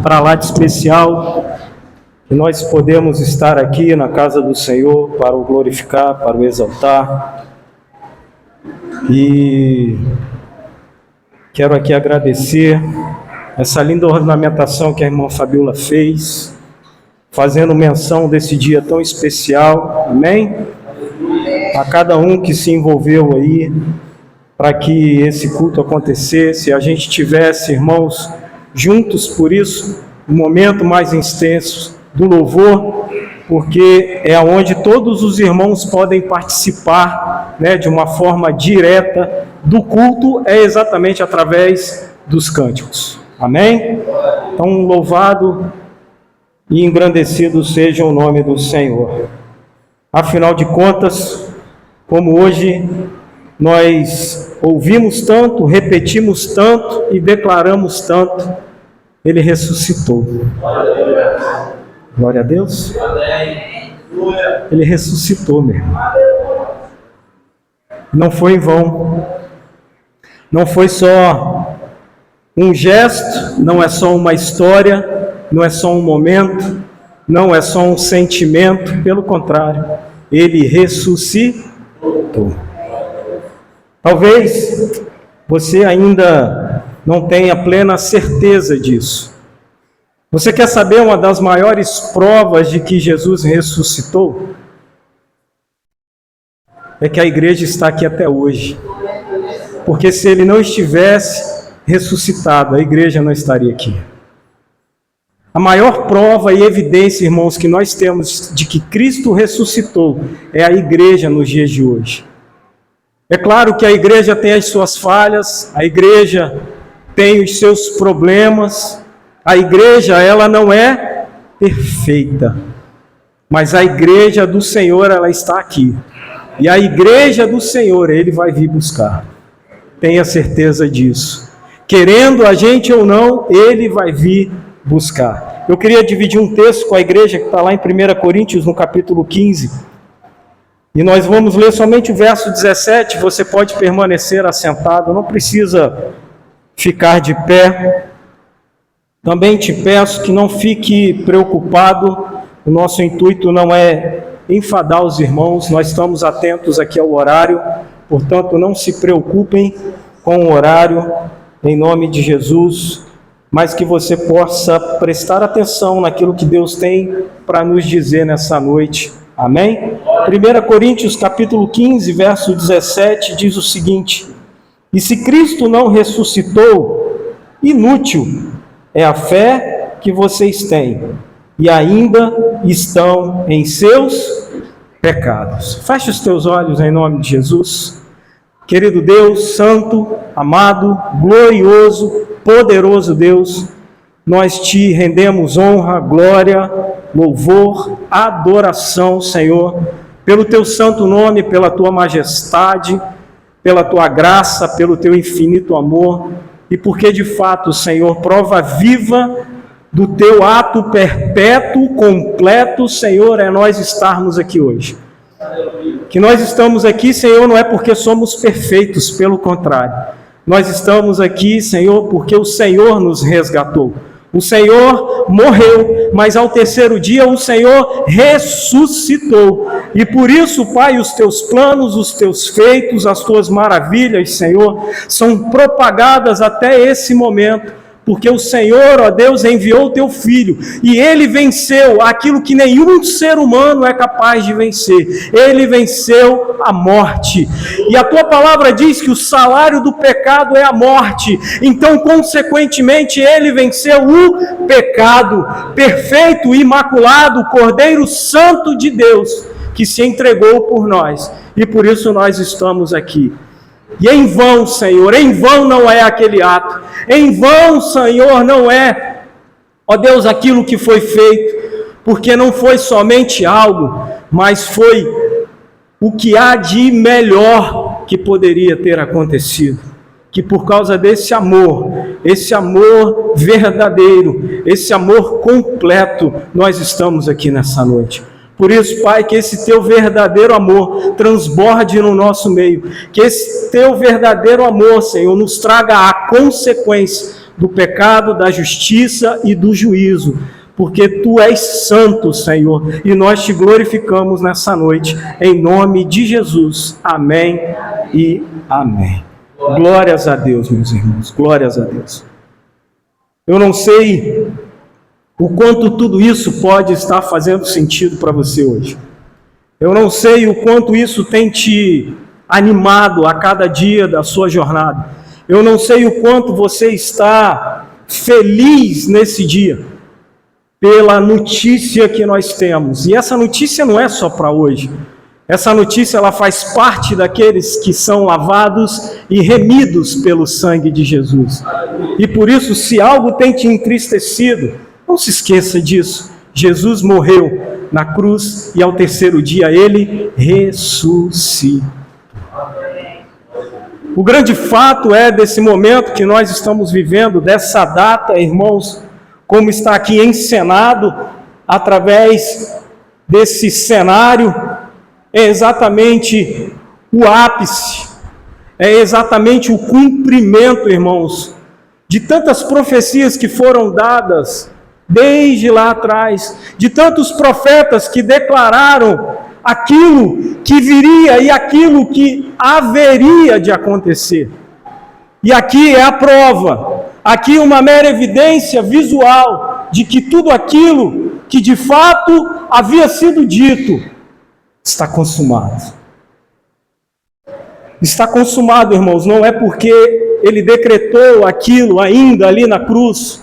para lá de especial, que nós podemos estar aqui na casa do Senhor para o glorificar, para o exaltar. E quero aqui agradecer essa linda ornamentação que a irmã Fabiola fez, fazendo menção desse dia tão especial, amém? A cada um que se envolveu aí, para que esse culto acontecesse, a gente tivesse, irmãos, juntos por isso, um momento mais intenso do louvor, porque é onde todos os irmãos podem participar, né, de uma forma direta do culto, é exatamente através dos cânticos, amém? Então, louvado e engrandecido seja o nome do Senhor. Afinal de contas, como hoje nós ouvimos tanto, repetimos tanto e declaramos tanto, Ele ressuscitou. Glória a Deus. Ele ressuscitou, meu irmão. Não foi em vão. Não foi só um gesto, não é só uma história, não é só um momento, não é só um sentimento, pelo contrário, Ele ressuscitou. Talvez você ainda não tenha plena certeza disso. Você quer saber uma das maiores provas de que Jesus ressuscitou? É que a igreja está aqui até hoje. Porque se Ele não estivesse ressuscitado, a igreja não estaria aqui. A maior prova e evidência, irmãos, que nós temos de que Cristo ressuscitou é a igreja nos dias de hoje. É claro que a igreja tem as suas falhas, a igreja tem os seus problemas, a igreja, ela não é perfeita, mas a igreja do Senhor, ela está aqui. E a igreja do Senhor, Ele vai vir buscar. Tenha certeza disso. Querendo a gente ou não, Ele vai vir buscar. Eu queria dividir um texto com a igreja que está lá em 1 Coríntios, no capítulo 15. E nós vamos ler somente o verso 17, você pode permanecer assentado, não precisa ficar de pé. Também te peço que não fique preocupado, o nosso intuito não é enfadar os irmãos, nós estamos atentos aqui ao horário, portanto não se preocupem com o horário, em nome de Jesus, mas que você possa prestar atenção naquilo que Deus tem para nos dizer nessa noite. Amém? 1 Coríntios capítulo 15, verso 17, diz o seguinte: e se Cristo não ressuscitou, inútil é a fé que vocês têm, e ainda estão em seus pecados. Feche os teus olhos em nome de Jesus. Querido Deus, santo, amado, glorioso, poderoso Deus, nós te rendemos honra, glória, louvor, adoração, Senhor, pelo teu santo nome, pela tua majestade, pela tua graça, pelo teu infinito amor, e porque de fato, Senhor, prova viva do teu ato perpétuo, completo, Senhor, é nós estarmos aqui hoje. Que nós estamos aqui, Senhor, não é porque somos perfeitos, pelo contrário. Nós estamos aqui, Senhor, porque o Senhor nos resgatou. O Senhor morreu, mas ao terceiro dia o Senhor ressuscitou. E por isso, Pai, os teus planos, os teus feitos, as tuas maravilhas, Senhor, são propagadas até esse momento. Porque o Senhor, ó Deus, enviou o teu Filho, e Ele venceu aquilo que nenhum ser humano é capaz de vencer. Ele venceu a morte. E a tua palavra diz que o salário do pecado é a morte. Então, consequentemente, Ele venceu o pecado. Perfeito, imaculado, Cordeiro Santo de Deus, que se entregou por nós. E por isso nós estamos aqui. E em vão, Senhor, em vão não é aquele ato, em vão, Senhor, não é, ó Deus, aquilo que foi feito, porque não foi somente algo, mas foi o que há de melhor que poderia ter acontecido. Que por causa desse amor verdadeiro, esse amor completo, nós estamos aqui nessa noite. Por isso, Pai, que esse teu verdadeiro amor transborde no nosso meio, que esse teu verdadeiro amor, Senhor, nos traga a consequência do pecado, da justiça e do juízo, porque Tu és santo, Senhor, e nós Te glorificamos nessa noite, em nome de Jesus. Amém e amém. Glórias a Deus, meus irmãos, glórias a Deus. Eu não sei o quanto tudo isso pode estar fazendo sentido para você hoje. Eu não sei o quanto isso tem te animado a cada dia da sua jornada. Eu não sei o quanto você está feliz nesse dia pela notícia que nós temos. E essa notícia não é só para hoje. Essa notícia ela faz parte daqueles que são lavados e remidos pelo sangue de Jesus. E por isso, se algo tem te entristecido, não se esqueça disso. Jesus morreu na cruz e ao terceiro dia Ele ressuscitou. O grande fato é desse momento que nós estamos vivendo, dessa data, irmãos, como está aqui encenado através desse cenário, é exatamente o ápice, é exatamente o cumprimento, irmãos, de tantas profecias que foram dadas desde lá atrás, de tantos profetas que declararam aquilo que viria e aquilo que haveria de acontecer. E aqui é a prova, aqui uma mera evidência visual de que tudo aquilo que de fato havia sido dito está consumado. Está consumado, irmãos, não é porque Ele decretou aquilo ainda ali na cruz,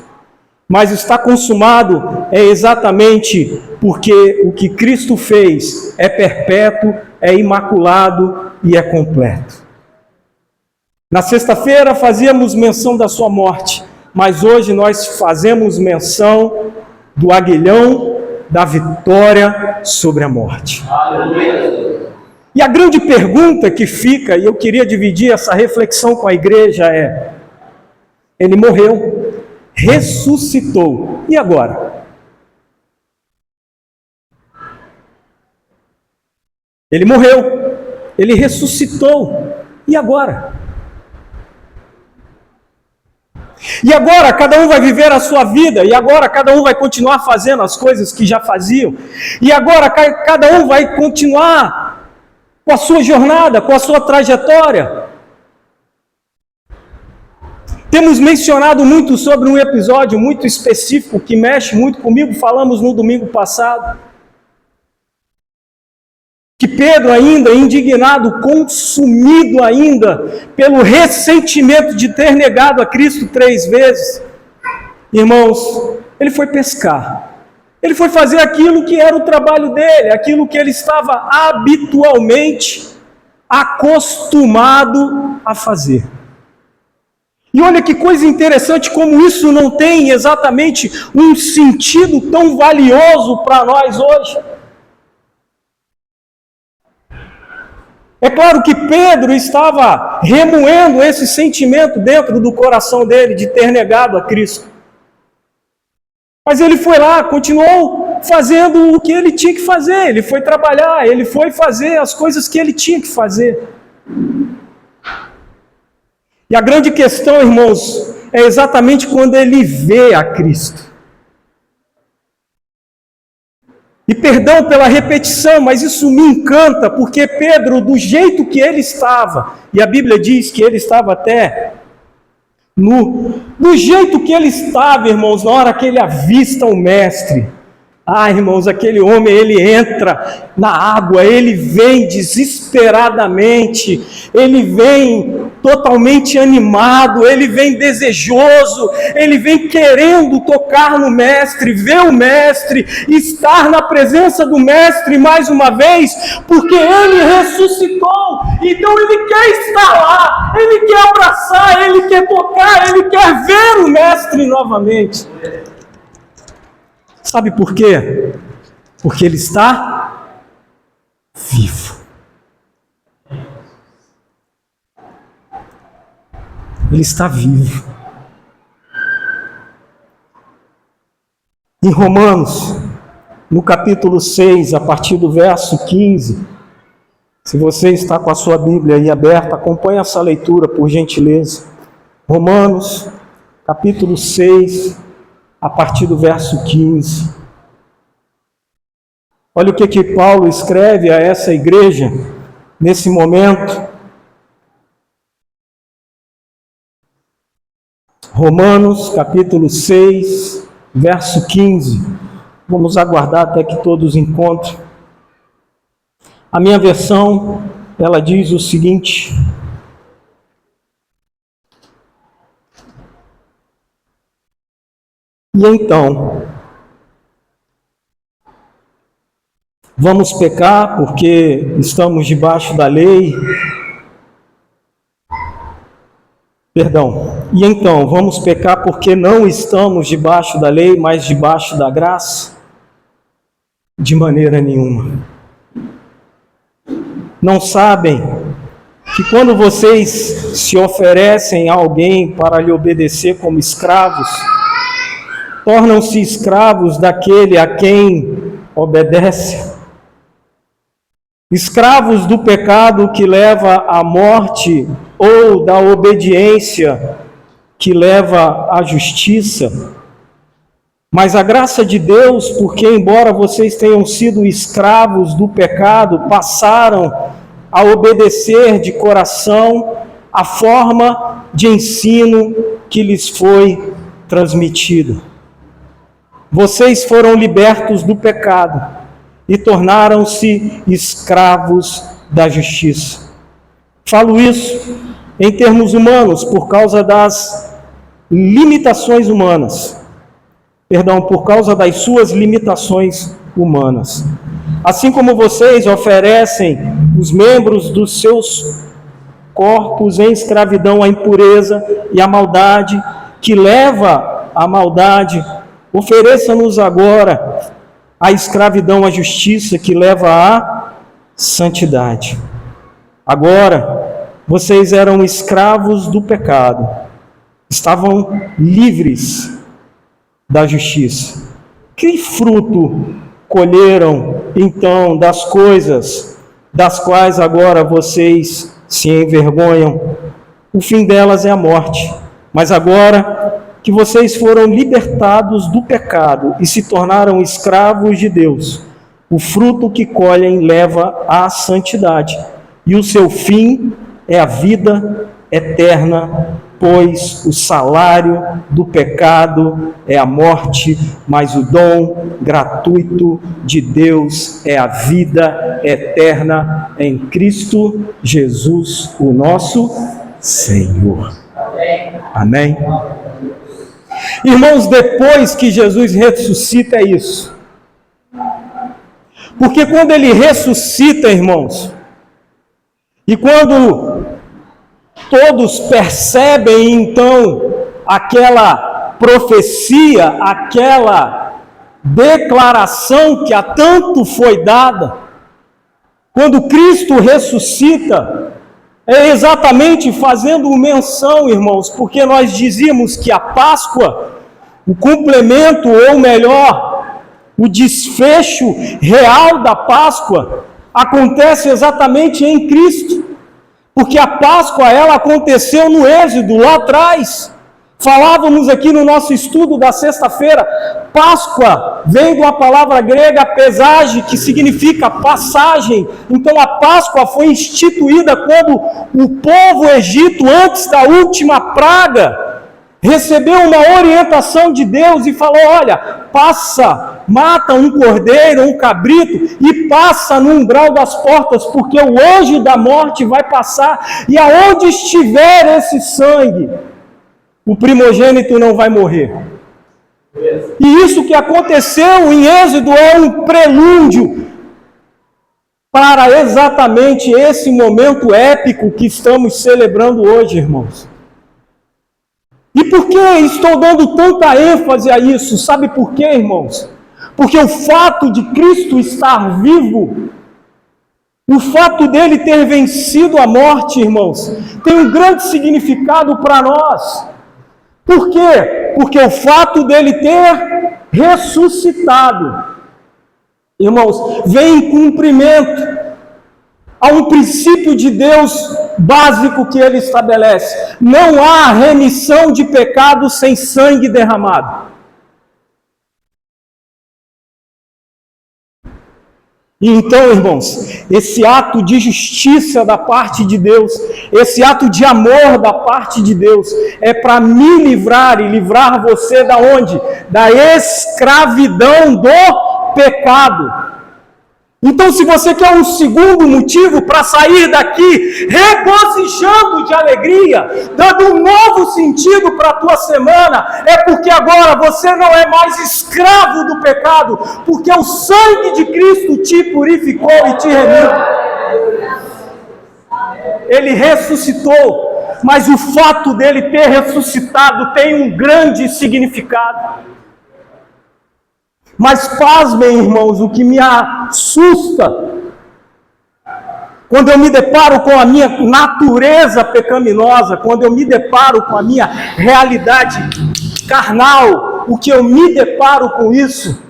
mas está consumado é exatamente porque o que Cristo fez é perpétuo, é imaculado e é completo. Na sexta-feira fazíamos menção da sua morte, mas hoje nós fazemos menção do aguilhão da vitória sobre a morte. E a grande pergunta que fica, e eu queria dividir essa reflexão com a igreja, é: Ele morreu, ressuscitou, e agora? Ele morreu, Ele ressuscitou, e agora? E agora cada um vai viver a sua vida, e agora cada um vai continuar fazendo as coisas que já faziam, e agora cada um vai continuar com a sua jornada, com a sua trajetória. Temos mencionado muito sobre um episódio muito específico que mexe muito comigo, falamos no domingo passado, que Pedro ainda, indignado, consumido ainda pelo ressentimento de ter negado a Cristo 3 vezes, irmãos, ele foi pescar. Ele foi fazer aquilo que era o trabalho dele, aquilo que ele estava habitualmente acostumado a fazer. E olha que coisa interessante, como isso não tem exatamente um sentido tão valioso para nós hoje. É claro que Pedro estava remoendo esse sentimento dentro do coração dele de ter negado a Cristo. Mas ele foi lá, continuou fazendo o que ele tinha que fazer. Ele foi trabalhar, ele foi fazer as coisas que ele tinha que fazer. E a grande questão, irmãos, é exatamente quando ele vê a Cristo. E perdão pela repetição, mas isso me encanta, porque Pedro, do jeito que ele estava, e a Bíblia diz que ele estava até nu, do jeito que ele estava, irmãos, na hora que ele avista o Mestre, irmãos, aquele homem, ele entra na água, ele vem desesperadamente, ele vem totalmente animado, ele vem desejoso, ele vem querendo tocar no Mestre, ver o Mestre, estar na presença do Mestre mais uma vez, porque ele ressuscitou, então ele quer estar lá, ele quer abraçar, ele quer tocar, ele quer ver o Mestre novamente. Sabe por quê? Porque ele está vivo. Ele está vivo. Em Romanos, no capítulo 6, a partir do verso 15, se você está com a sua Bíblia aí aberta, acompanhe essa leitura, por gentileza. Romanos, capítulo 6, a partir do verso 15. Olha o que Paulo escreve a essa igreja nesse momento. Romanos, capítulo 6, verso 15. Vamos aguardar até que todos encontrem. A minha versão, ela diz o seguinte: e então, vamos pecar porque estamos debaixo da lei? E então, vamos pecar porque não estamos debaixo da lei, mas debaixo da graça? De maneira nenhuma. Não sabem que quando vocês se oferecem a alguém para lhe obedecer como escravos, tornam-se escravos daquele a quem obedece? Escravos do pecado que leva à morte ou da obediência que leva à justiça? Mas a graça de Deus, porque embora vocês tenham sido escravos do pecado, passaram a obedecer de coração a forma de ensino que lhes foi transmitida. Vocês foram libertos do pecado e tornaram-se escravos da justiça. Falo isso em termos humanos, por causa das limitações humanas. Por causa das suas limitações humanas. Assim como vocês oferecem os membros dos seus corpos em escravidão à impureza e à maldade, que leva à maldade, ofereça-nos agora a escravidão à justiça, que leva à santidade. Agora, vocês eram escravos do pecado, estavam livres da justiça. Que fruto colheram, então, das coisas das quais agora vocês se envergonham? O fim delas é a morte. Mas agora que vocês foram libertados do pecado e se tornaram escravos de Deus, o fruto que colhem leva à santidade, e o seu fim é a vida eterna, pois o salário do pecado é a morte, mas o dom gratuito de Deus é a vida eterna em Cristo Jesus, o nosso Senhor. Amém? Irmãos, depois que Jesus ressuscita, é isso. Porque quando ele ressuscita, irmãos, e quando todos percebem, então, aquela profecia, aquela declaração que há tanto foi dada, quando Cristo ressuscita, é exatamente fazendo menção, irmãos, porque nós dizíamos que a Páscoa, o complemento, ou melhor, o desfecho real da Páscoa, acontece exatamente em Cristo. Porque a Páscoa, ela aconteceu no Êxodo, lá atrás. Falávamos aqui no nosso estudo da sexta-feira, Páscoa vem da palavra grega pesage, que significa passagem. Então a Páscoa foi instituída quando o povo egito, antes da última praga, recebeu uma orientação de Deus e falou: olha, passa, mata um cordeiro, um cabrito e passa no umbral das portas, porque o anjo da morte vai passar, e aonde estiver esse sangue, o primogênito não vai morrer. E isso que aconteceu em Êxodo é um prelúdio para exatamente esse momento épico que estamos celebrando hoje, irmãos. E por que estou dando tanta ênfase a isso? Sabe por quê, irmãos? Porque o fato de Cristo estar vivo, o fato dele ter vencido a morte, irmãos, tem um grande significado para nós. Por quê? Porque o fato dele ter ressuscitado, irmãos, vem em cumprimento a um princípio de Deus básico que ele estabelece: não há remissão de pecados sem sangue derramado. E então, irmãos, esse ato de justiça da parte de Deus, esse ato de amor da parte de Deus, é para me livrar e livrar você da onde? Da escravidão do pecado. Então, se você quer um segundo motivo para sair daqui regozijando de alegria, dando um novo sentido para a tua semana, é porque agora você não é mais escravo do pecado, porque o sangue de Cristo te purificou e te remiu. Ele ressuscitou, mas o fato dele ter ressuscitado tem um grande significado. Mas pasmem, irmãos, o que me assusta, quando eu me deparo com a minha natureza pecaminosa, quando eu me deparo com a minha realidade carnal, o que eu me deparo com isso,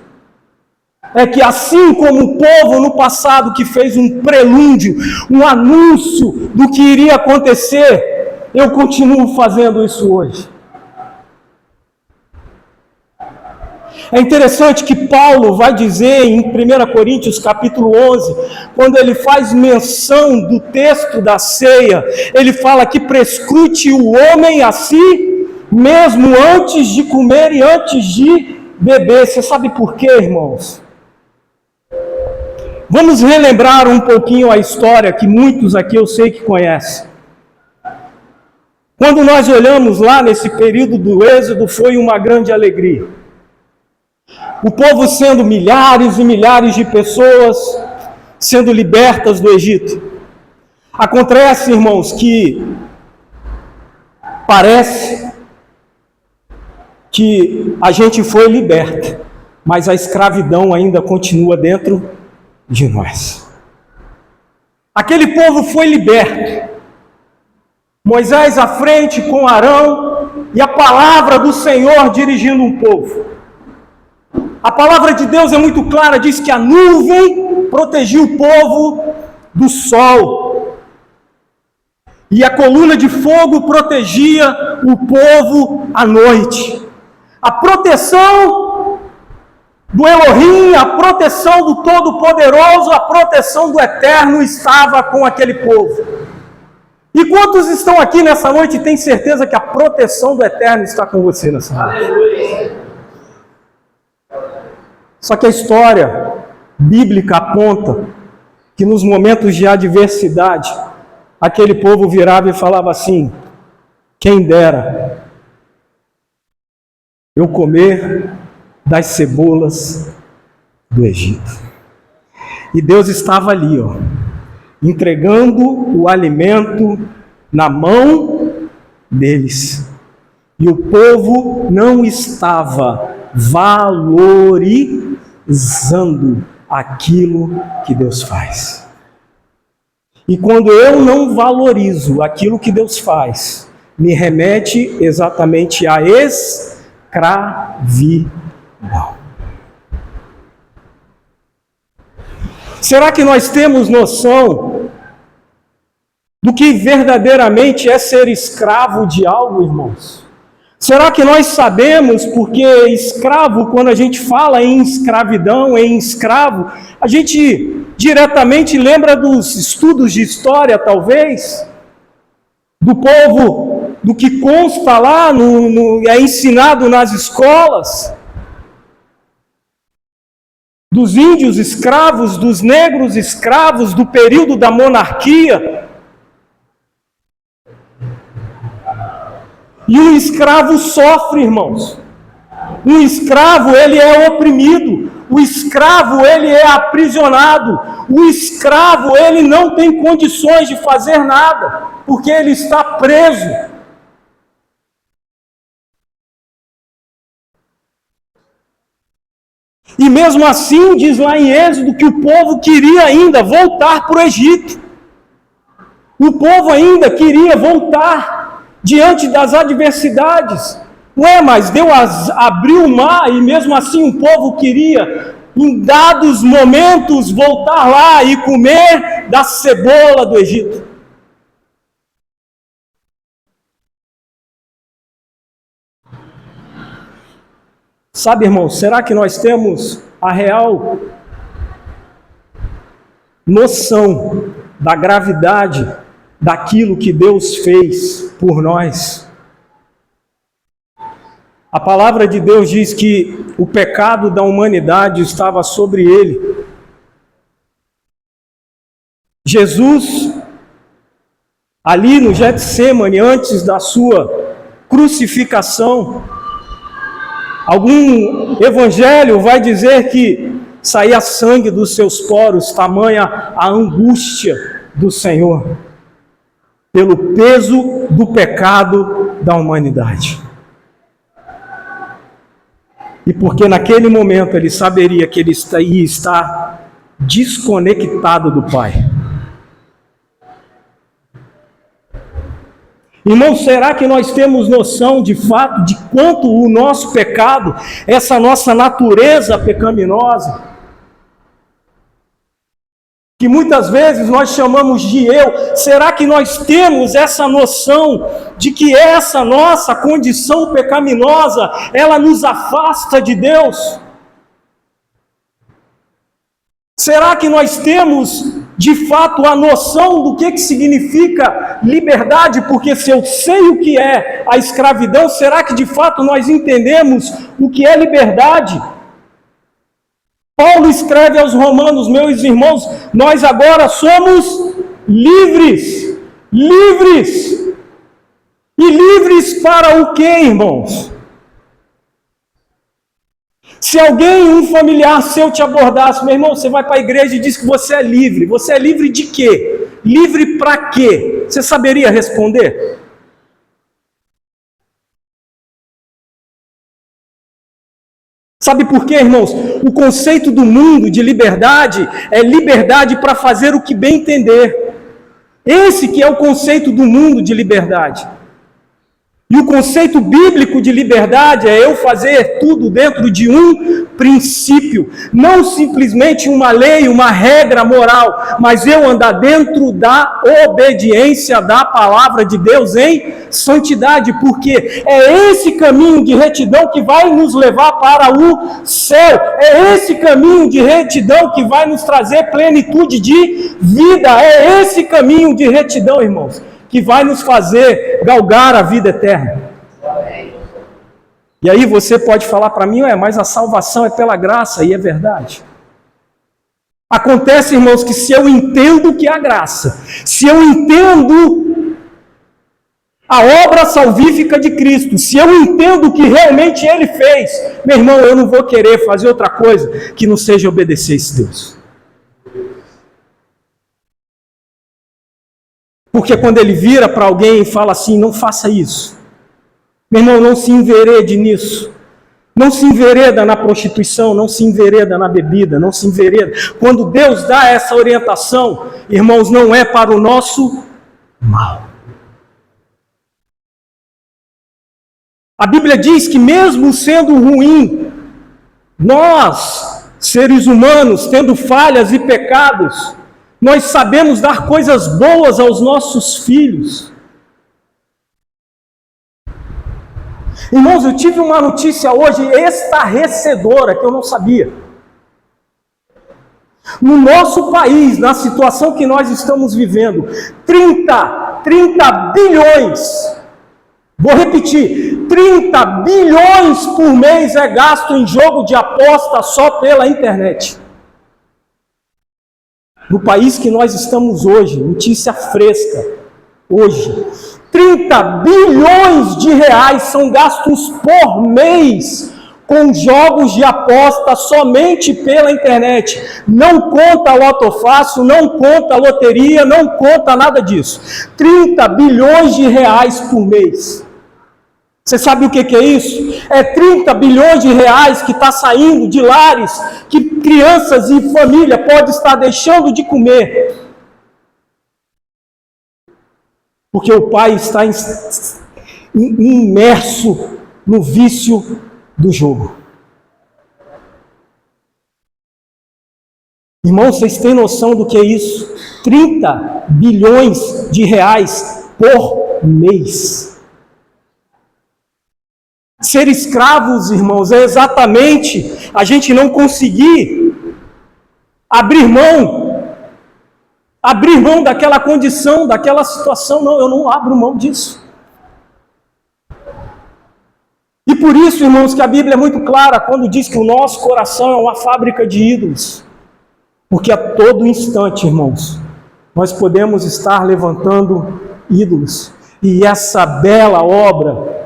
é que assim como o povo no passado que fez um prelúdio, um anúncio do que iria acontecer, eu continuo fazendo isso hoje. É interessante que Paulo vai dizer em 1 Coríntios capítulo 11, quando ele faz menção do texto da ceia, ele fala que prescrute o homem a si mesmo antes de comer e antes de beber. Você sabe por quê, irmãos? Vamos relembrar um pouquinho a história que muitos aqui eu sei que conhecem. Quando nós olhamos lá nesse período do Êxodo, foi uma grande alegria. O povo sendo milhares e milhares de pessoas sendo libertas do Egito. Acontece, irmãos, que parece que a gente foi liberta, mas a escravidão ainda continua dentro de nós. Aquele povo foi liberto. Moisés à frente com Arão e a palavra do Senhor dirigindo um povo. A palavra de Deus é muito clara, diz que a nuvem protegia o povo do sol. E a coluna de fogo protegia o povo à noite. A proteção do Elohim, a proteção do Todo-Poderoso, a proteção do Eterno estava com aquele povo. E quantos estão aqui nessa noite e têm certeza que a proteção do Eterno está com você nessa noite? Aleluia. Só que a história bíblica aponta que nos momentos de adversidade, aquele povo virava e falava assim: quem dera eu comer das cebolas do Egito. E Deus estava ali, entregando o alimento na mão deles. E o povo não estava valorizando aquilo que Deus faz. E quando eu não valorizo aquilo que Deus faz, me remete exatamente à escravidão. Será que nós temos noção do que verdadeiramente é ser escravo de algo, irmãos? Será que nós sabemos, porque escravo, quando a gente fala em escravidão, em escravo, a gente diretamente lembra dos estudos de história, talvez, do povo, do que consta lá, é ensinado nas escolas, dos índios escravos, dos negros escravos, do período da monarquia. E um escravo sofre, irmãos. Um escravo, ele é oprimido. O escravo, ele é aprisionado. O escravo, ele não tem condições de fazer nada, porque ele está preso. E mesmo assim, diz lá em Êxodo que o povo queria ainda voltar para o Egito. O povo ainda queria voltar diante das adversidades. Ué, mas Deus abriu o mar e mesmo assim o povo queria, em dados momentos, voltar lá e comer da cebola do Egito. Sabe, irmãos, será que nós temos a real noção da gravidade daquilo que Deus fez por nós? A palavra de Deus diz que o pecado da humanidade estava sobre ele. Jesus, ali no Getsêmani, antes da sua crucificação, algum evangelho vai dizer que saía sangue dos seus poros, tamanha a angústia do Senhor, pelo peso do pecado da humanidade. E porque naquele momento ele saberia que ele ia estar desconectado do Pai. Irmão, será que nós temos noção de fato de quanto o nosso pecado, essa nossa natureza pecaminosa, que muitas vezes nós chamamos de eu, será que nós temos essa noção de que essa nossa condição pecaminosa, ela nos afasta de Deus? Será que nós temos de fato a noção do que significa liberdade? Porque se eu sei o que é a escravidão, será que de fato nós entendemos o que é liberdade? Paulo escreve aos Romanos: meus irmãos, nós agora somos livres. Livres. E livres para o quê, irmãos? Se alguém, um familiar seu te abordasse: meu irmão, você vai para a igreja e diz que você é livre. Você é livre de quê? Livre para quê? Você saberia responder? Sabe por quê, irmãos? O conceito do mundo de liberdade é liberdade para fazer o que bem entender. Esse que é o conceito do mundo de liberdade. E o conceito bíblico de liberdade é eu fazer tudo dentro de um princípio, não simplesmente uma lei, uma regra moral, mas eu andar dentro da obediência da palavra de Deus em santidade, porque é esse caminho de retidão que vai nos levar para o céu, é esse caminho de retidão que vai nos trazer plenitude de vida, é esse caminho de retidão, irmãos, que vai nos fazer galgar a vida eterna. E aí você pode falar para mim: mas a salvação é pela graça, e é verdade. Acontece, irmãos, que se eu entendo que é a graça, se eu entendo a obra salvífica de Cristo, se eu entendo o que realmente Ele fez, meu irmão, eu não vou querer fazer outra coisa que não seja obedecer esse Deus. Porque quando ele vira para alguém e fala assim: não faça isso, meu irmão, não se enverede nisso. Não se envereda na prostituição, não se envereda na bebida, não se envereda. Quando Deus dá essa orientação, irmãos, não é para o nosso mal. A Bíblia diz que mesmo sendo ruim, nós, seres humanos, tendo falhas e pecados, nós sabemos dar coisas boas aos nossos filhos. Irmãos, eu tive uma notícia hoje estarrecedora que eu não sabia. No nosso país, na situação que nós estamos vivendo, 30 bilhões, vou repetir, 30 bilhões por mês é gasto em jogo de aposta só pela internet. No país que nós estamos hoje, notícia fresca, hoje, 30 bilhões de reais são gastos por mês com jogos de aposta somente pela internet. Não conta Loto Fácil, não conta loteria, não conta nada disso. 30 bilhões de reais por mês. Você sabe o que é isso? É 30 bilhões de reais que está saindo de lares que crianças e família podem estar deixando de comer. Porque o pai está imerso no vício do jogo. Irmãos, vocês têm noção do que é isso? 30 bilhões de reais por mês. Ser escravos, irmãos, é exatamente a gente não conseguir abrir mão daquela condição, daquela situação. Não, eu não abro mão disso. E por isso, irmãos, que a Bíblia é muito clara quando diz que o nosso coração é uma fábrica de ídolos. Porque a todo instante, irmãos, nós podemos estar levantando ídolos. E essa bela obra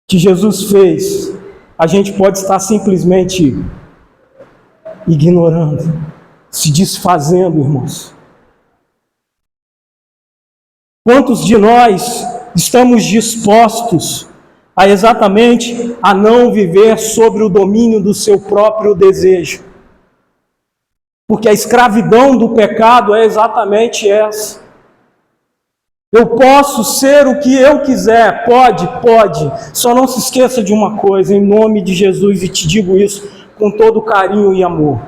que Jesus fez, a gente pode estar simplesmente ignorando, se desfazendo, irmãos. Quantos de nós estamos dispostos a não viver sobre o domínio do seu próprio desejo? Porque a escravidão do pecado é exatamente essa. Eu posso ser o que eu quiser, pode. Só não se esqueça de uma coisa, em nome de Jesus, e te digo isso com todo carinho e amor.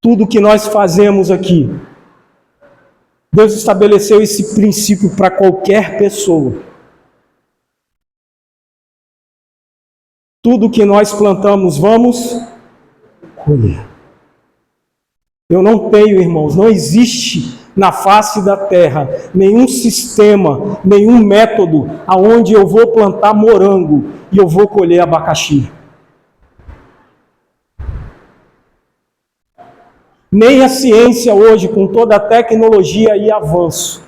Tudo que nós fazemos aqui, Deus estabeleceu esse princípio para qualquer pessoa. Tudo que nós plantamos, vamos colher. Eu não tenho, irmãos, não existe na face da terra nenhum sistema, nenhum método aonde eu vou plantar morango e eu vou colher abacaxi. Nem a ciência hoje, com toda a tecnologia e avanço,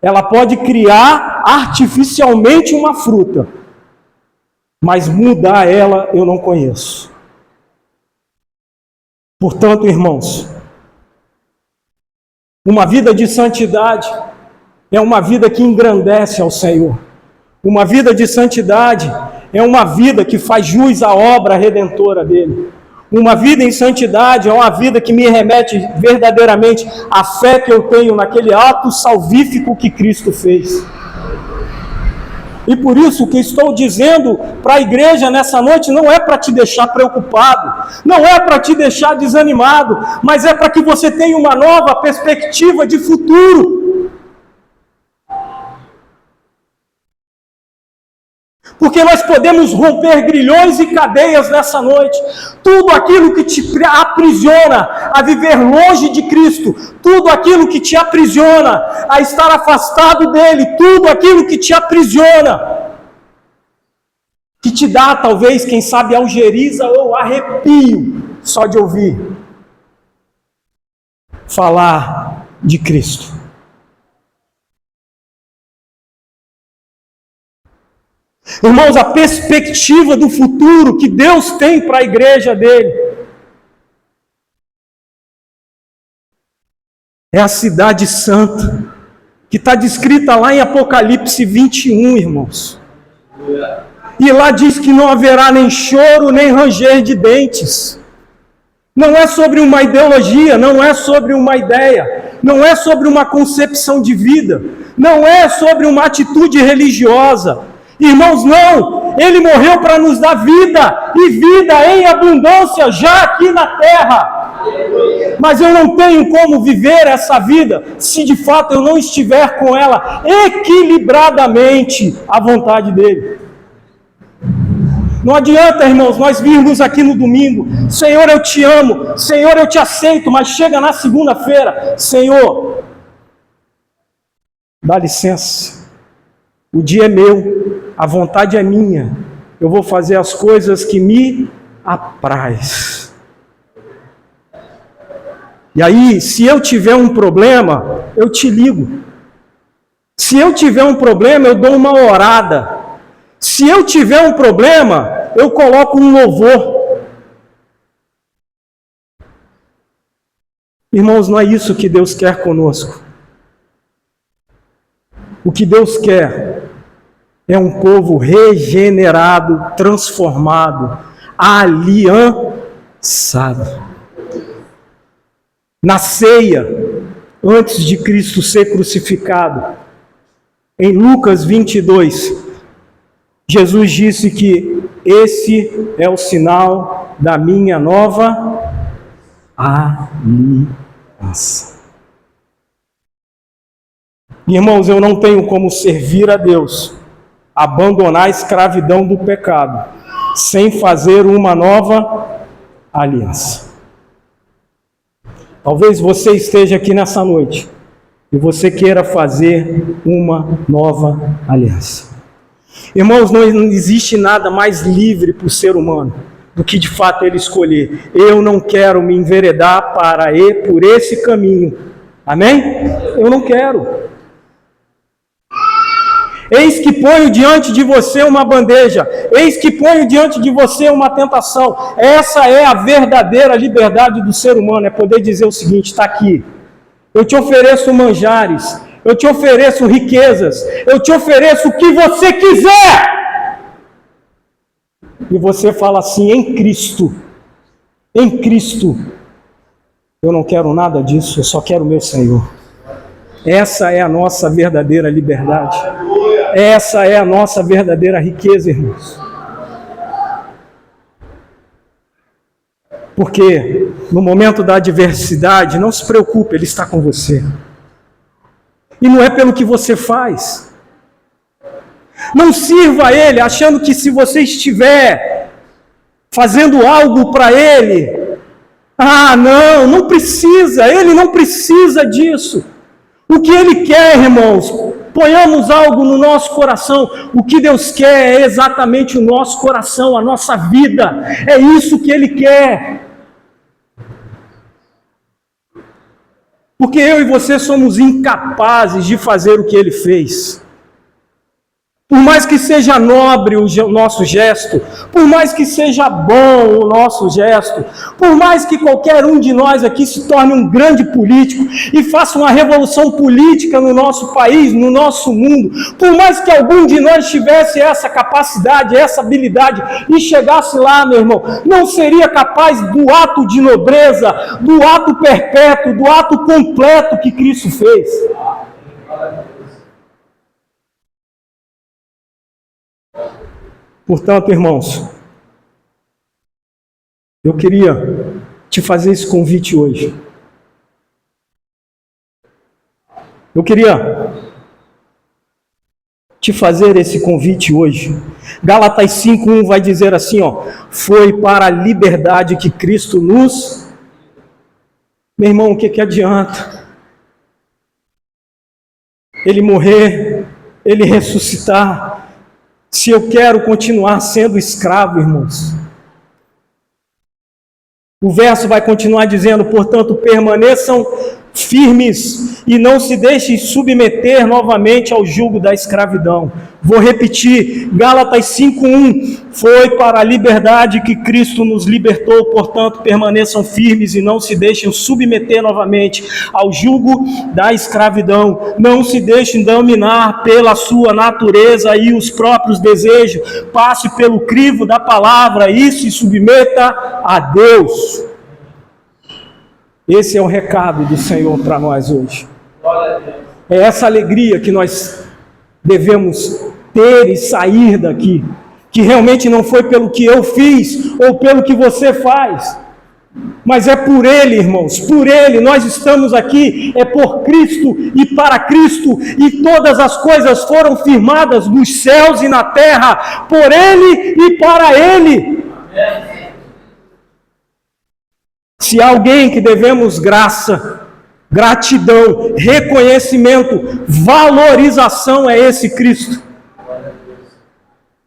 ela pode criar artificialmente uma fruta, mas mudar ela eu não conheço. Portanto, irmãos, uma vida de santidade é uma vida que engrandece ao Senhor. Uma vida de santidade é uma vida que faz jus à obra redentora dele. Uma vida em santidade é uma vida que me remete verdadeiramente à fé que eu tenho naquele ato salvífico que Cristo fez. E por isso o que estou dizendo para a igreja nessa noite não é para te deixar preocupado, não é para te deixar desanimado, mas é para que você tenha uma nova perspectiva de futuro. Porque nós podemos romper grilhões e cadeias nessa noite. Tudo aquilo que te aprisiona a viver longe de Cristo, tudo aquilo que te aprisiona a estar afastado dele, tudo aquilo que te aprisiona, que te dá talvez, quem sabe, algeriza ou arrepio só de ouvir falar de Cristo. Irmãos, a perspectiva do futuro que Deus tem para a igreja dele é a cidade santa, que está descrita lá em Apocalipse 21, irmãos. E lá diz que não haverá nem choro, nem ranger de dentes. Não é sobre uma ideologia, não é sobre uma ideia, não é sobre uma concepção de vida, não é sobre uma atitude religiosa. Irmãos, não, ele morreu para nos dar vida, e vida em abundância já aqui na terra. Mas eu não tenho como viver essa vida se de fato eu não estiver com ela equilibradamente à vontade dele. Não adianta, irmãos, nós virmos aqui no domingo, Senhor, eu te amo, Senhor, eu te aceito, mas chega na segunda-feira, Senhor, dá licença, o dia é meu, a vontade é minha, eu vou fazer as coisas que me apraz. E aí, se eu tiver um problema, eu te ligo. Se eu tiver um problema, eu dou uma orada. Se eu tiver um problema, eu coloco um louvor. Irmãos, não é isso que Deus quer conosco. O que Deus quer é um povo regenerado, transformado, aliançado. Na ceia, antes de Cristo ser crucificado, em Lucas 22, Jesus disse que esse é o sinal da minha nova aliança. Irmãos, eu não tenho como servir a Deus abandonar a escravidão do pecado, sem fazer uma nova aliança. Talvez você esteja aqui nessa noite e você queira fazer uma nova aliança. Irmãos, não existe nada mais livre para o ser humano do que de fato ele escolher. Eu não quero me enveredar por esse caminho. Amém? Eu não quero. Eis que ponho diante de você uma bandeja, eis que ponho diante de você uma tentação. Essa é a verdadeira liberdade do ser humano, é poder dizer o seguinte: está aqui, eu te ofereço manjares, eu te ofereço riquezas, eu te ofereço o que você quiser. E você fala assim: em Cristo, eu não quero nada disso, eu só quero o meu Senhor. Essa é a nossa verdadeira liberdade. Essa é a nossa verdadeira riqueza, irmãos. Porque no momento da adversidade, não se preocupe, Ele está com você. E não é pelo que você faz. Não sirva a Ele achando que se você estiver fazendo algo para Ele, não precisa, Ele não precisa disso. O que Ele quer, irmãos, ponhamos algo no nosso coração. O que Deus quer é exatamente o nosso coração, a nossa vida. É isso que Ele quer. Porque eu e você somos incapazes de fazer o que Ele fez. Por mais que seja nobre o nosso gesto, por mais que seja bom o nosso gesto, por mais que qualquer um de nós aqui se torne um grande político e faça uma revolução política no nosso país, no nosso mundo, por mais que algum de nós tivesse essa capacidade, essa habilidade e chegasse lá, meu irmão, não seria capaz do ato de nobreza, do ato perpétuo, do ato completo que Cristo fez. Portanto, irmãos, eu queria te fazer esse convite hoje. Eu queria te fazer esse convite hoje. Gálatas 5:1 vai dizer assim, foi para a liberdade que Cristo nos... Meu irmão, o que adianta? Ele morrer, Ele ressuscitar, se eu quero continuar sendo escravo, irmãos. O verso vai continuar dizendo: portanto, permaneçam firmes e não se deixem submeter novamente ao jugo da escravidão. Vou repetir, Gálatas 5:1, foi para a liberdade que Cristo nos libertou, portanto permaneçam firmes e não se deixem submeter novamente ao jugo da escravidão. Não se deixem dominar pela sua natureza e os próprios desejos. Passe pelo crivo da palavra e se submeta a Deus. Esse é o recado do Senhor para nós hoje. É essa alegria que nós devemos ter e sair daqui. Que realmente não foi pelo que eu fiz ou pelo que você faz. Mas é por Ele, irmãos, por Ele. Nós estamos aqui, é por Cristo e para Cristo. E todas as coisas foram firmadas nos céus e na terra, por Ele e para Ele. Amém. Se há alguém que devemos graça, gratidão, reconhecimento, valorização, é esse Cristo.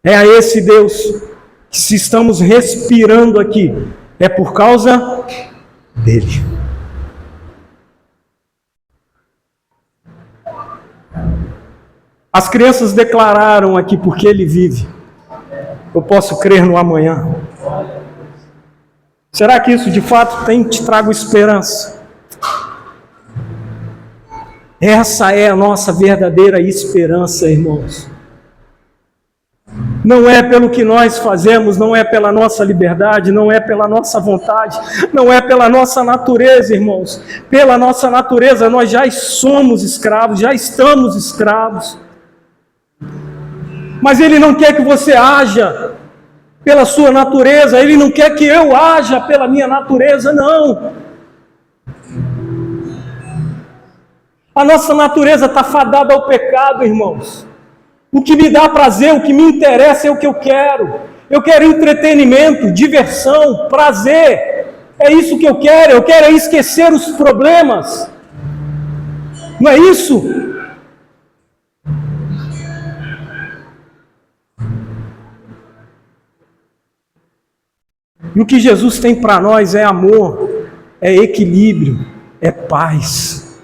É a esse Deus que, se estamos respirando aqui, é por causa dele. As crianças declararam aqui: porque ele vive, eu posso crer no amanhã. Será que isso de fato te trago esperança? Essa é a nossa verdadeira esperança, irmãos. Não é pelo que nós fazemos, não é pela nossa liberdade, não é pela nossa vontade, não é pela nossa natureza, irmãos. Pela nossa natureza nós já somos escravos, já estamos escravos. Mas Ele não quer que você haja pela sua natureza, Ele não quer que eu haja pela minha natureza, não. A nossa natureza está fadada ao pecado, irmãos. O que me dá prazer, o que me interessa é o que eu quero. Eu quero entretenimento, diversão, prazer. É isso que eu quero é esquecer os problemas. Não é isso? E o que Jesus tem para nós é amor, é equilíbrio, é paz.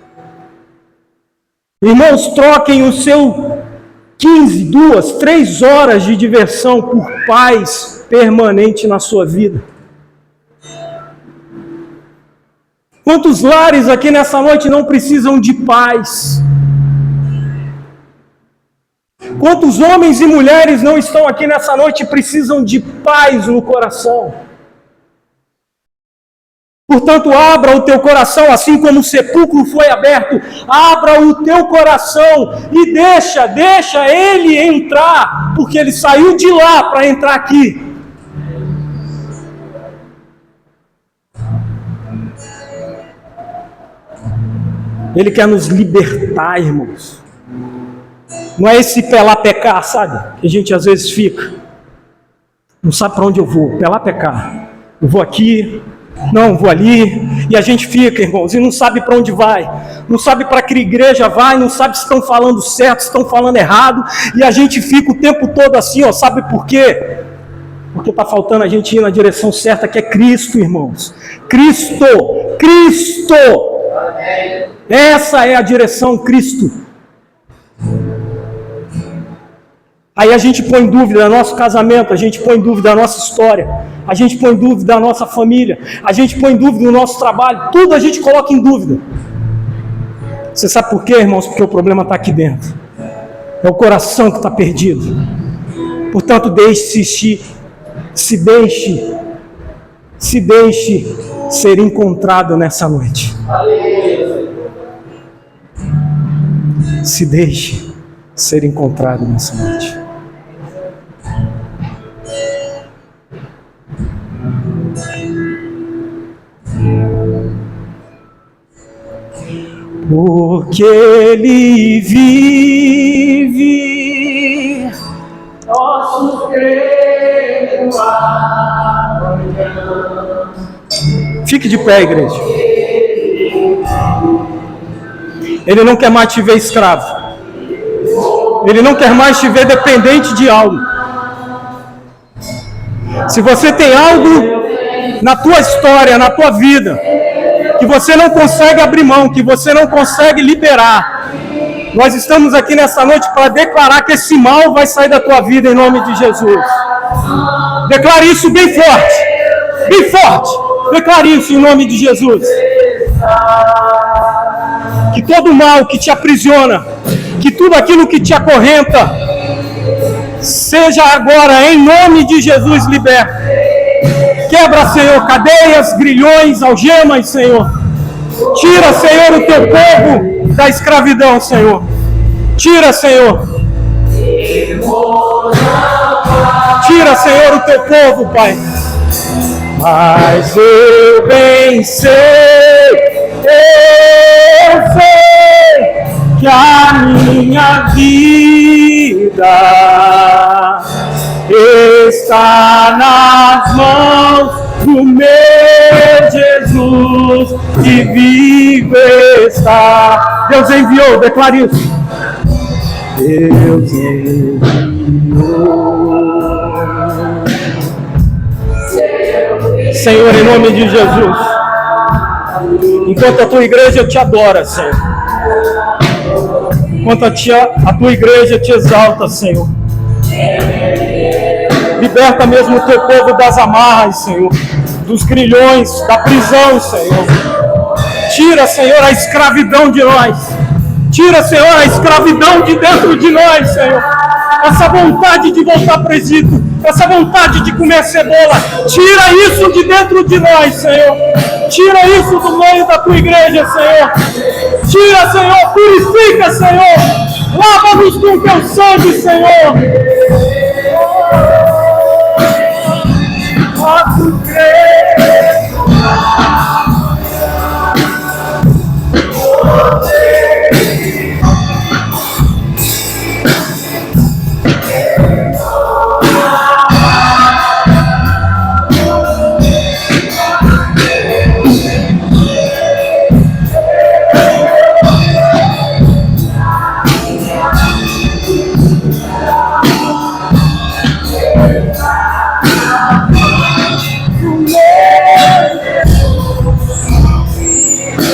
Irmãos, troquem o seu 15, 2, 3 horas de diversão por paz permanente na sua vida. Quantos lares aqui nessa noite não precisam de paz? Quantos homens e mulheres não estão aqui nessa noite e precisam de paz no coração? Portanto, abra o teu coração, assim como o sepulcro foi aberto, abra o teu coração e deixa ele entrar, porque ele saiu de lá para entrar aqui. Ele quer nos libertar, irmãos. Não é esse pelar pecar, sabe? Que a gente às vezes fica. Não sabe para onde eu vou, pelar pecar. Eu vou aqui, não, vou ali. E a gente fica, irmãos, e não sabe para onde vai. Não sabe para que igreja vai, não sabe se estão falando certo, se estão falando errado. E a gente fica o tempo todo assim, ó, sabe por quê? Porque está faltando a gente ir na direção certa, que é Cristo, irmãos. Cristo! Essa é a direção, Cristo. Aí a gente põe em dúvida nosso casamento, a gente põe em dúvida a nossa história, a gente põe em dúvida a nossa família, a gente põe em dúvida o nosso trabalho, tudo a gente coloca em dúvida. Você sabe por quê, irmãos? Porque o problema está aqui dentro. É o coração que está perdido. Portanto, se deixe ser encontrado nessa noite. Se deixe ser encontrado nessa noite. Porque Ele vive, posso crer no amanhã. Fique de pé, igreja. Ele não quer mais te ver escravo. Ele não quer mais te ver dependente de algo. Se você tem algo na tua história, na tua vida, que você não consegue abrir mão, que você não consegue liberar, nós estamos aqui nessa noite para declarar que esse mal vai sair da tua vida em nome de Jesus. Declare isso bem forte. Bem forte. Declare isso em nome de Jesus. Que todo mal que te aprisiona, que tudo aquilo que te acorrenta, seja agora, em nome de Jesus, liberto. Quebra, Senhor, cadeias, grilhões, algemas, Senhor. Tira, Senhor, o teu povo da escravidão, Senhor. Tira, Senhor. Tira, Senhor, o teu povo, Pai. Mas eu bem sei, que a minha vida está nas mãos do meu Jesus, que vive está. Deus enviou, declare isso. Deus enviou. Senhor, em nome de Jesus, enquanto a tua igreja te adora, Senhor, enquanto a tua igreja te exalta, Senhor, liberta mesmo o teu povo das amarras, Senhor, dos grilhões, da prisão, Senhor. Tira, Senhor, a escravidão de nós. Tira, Senhor, a escravidão de dentro de nós, Senhor. Essa vontade de voltar para o Egito, essa vontade de comer cebola, tira isso de dentro de nós, Senhor. Tira isso do meio da tua igreja, Senhor. Tira, Senhor, purifica, Senhor. Lava-nos com teu sangue, Senhor.